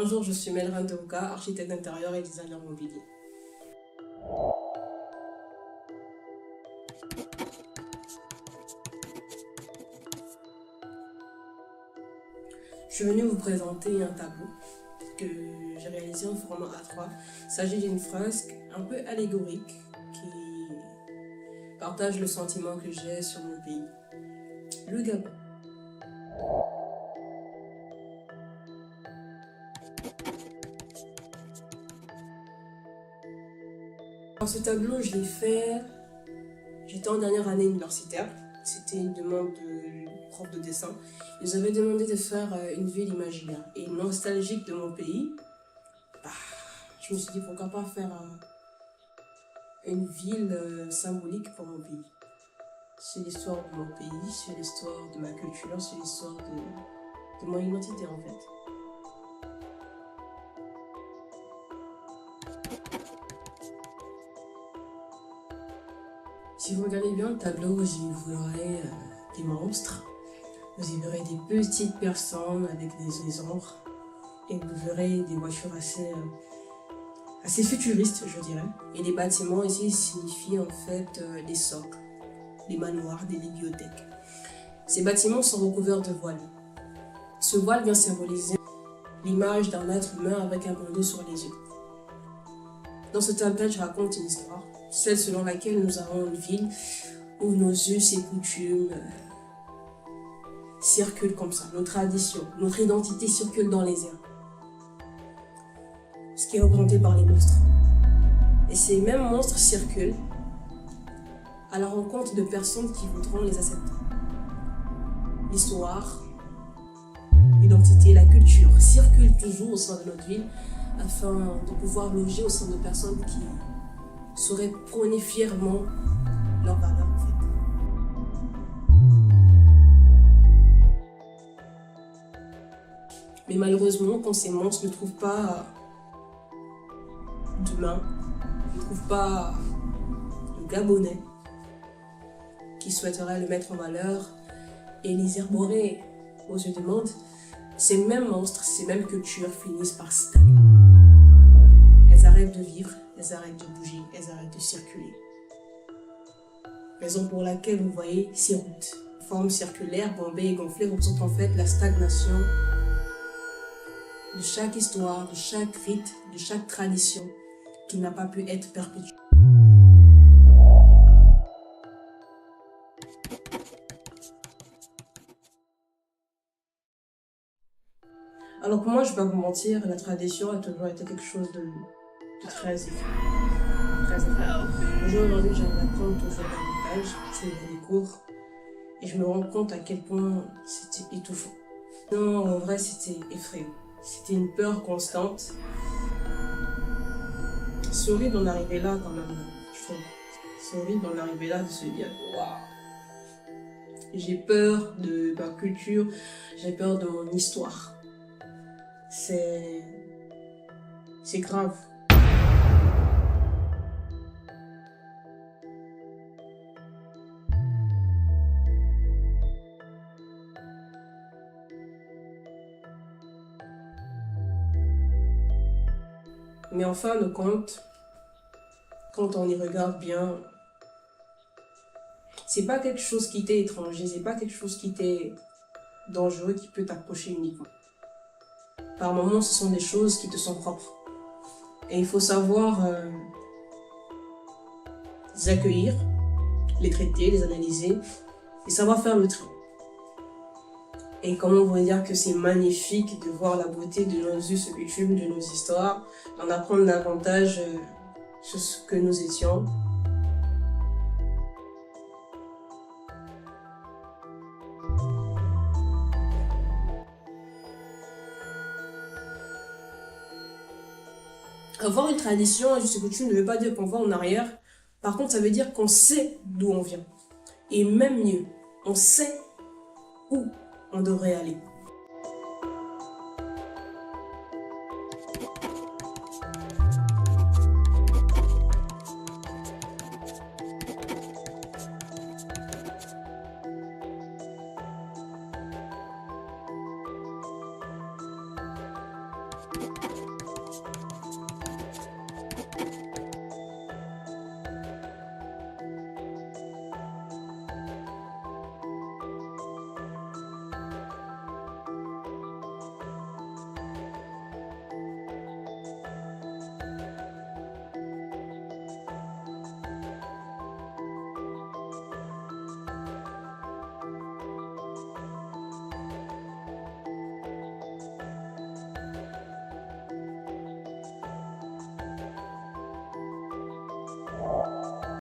Bonjour, je suis Melrane Teuka, architecte d'intérieur et designer mobilier. Je suis venue vous présenter un tableau que j'ai réalisé en format A3. Il s'agit d'une fresque un peu allégorique qui partage le sentiment que j'ai sur mon pays, le Gabon. Alors, ce tableau, je l'ai fait, j'étais en dernière année universitaire. C'était une demande de prof de dessin. Ils avaient demandé de faire une ville imaginaire et nostalgique de mon pays. Je me suis dit pourquoi pas faire une ville symbolique pour mon pays. C'est l'histoire de mon pays, c'est l'histoire de ma culture, c'est l'histoire de mon identité en fait. Si vous regardez bien le tableau, vous verrez des monstres, vous y verrez des petites personnes avec des ombres et vous verrez des voitures assez futuristes, je dirais. Et les bâtiments ici signifient en fait des socles, des manoirs, des bibliothèques. Ces bâtiments sont recouverts de voiles. Ce voile vient symboliser l'image d'un être humain avec un bandeau sur les yeux. Dans ce tableau, je raconte une histoire, celle selon laquelle nous avons une ville où nos us et coutumes circulent comme ça, nos traditions, notre identité circule dans les airs. Ce qui est représenté par les monstres. Et ces mêmes monstres circulent à la rencontre de personnes qui voudront les accepter. L'histoire, l'identité, la culture circulent toujours au sein de notre ville afin de pouvoir loger au sein de personnes qui sauraient prôner fièrement leurs valeurs en fait. Mais malheureusement, quand ces monstres ne trouvent pas d'humains, ne trouvent pas de Gabonais qui souhaiteraient le mettre en valeur et les arborer aux yeux du monde, ces mêmes monstres, ces mêmes cultures finissent par stagner. Elles arrêtent de vivre, elles arrêtent de bouger, elles arrêtent de circuler. Raison pour laquelle vous voyez ces routes. Forme circulaire, bombée et gonflée représentent en fait la stagnation de chaque histoire, de chaque rite, de chaque tradition qui n'a pas pu être perpétuée. Alors pour moi, je ne vais pas vous mentir, la tradition a toujours été quelque chose de très effrayant. Aujourd'hui, j'arrive à prendre toujours davantage, suivre des cours, et je me rends compte à quel point c'était étouffant. Non, en vrai, c'était effrayant. C'était une peur constante. C'est horrible d'en arriver là quand même, je trouve. C'est horrible d'en arriver là, de se dire waouh. J'ai peur de ma culture, j'ai peur de mon histoire. C'est grave. Mais en fin de compte, quand on y regarde bien, c'est pas quelque chose qui t'est étranger, c'est pas quelque chose qui t'est dangereux, qui peut t'approcher uniquement. Par moments, ce sont des choses qui te sont propres. Et il faut savoir les accueillir, les traiter, les analyser et savoir faire le tri. Et comment vous dire que c'est magnifique de voir la beauté de nos us et coutumes, de nos histoires, d'en apprendre davantage sur ce que nous étions. Avoir une tradition, un us et coutume ne veut pas dire qu'on va en arrière. Par contre, ça veut dire qu'on sait d'où on vient. Et même mieux, on sait où on devrait aller.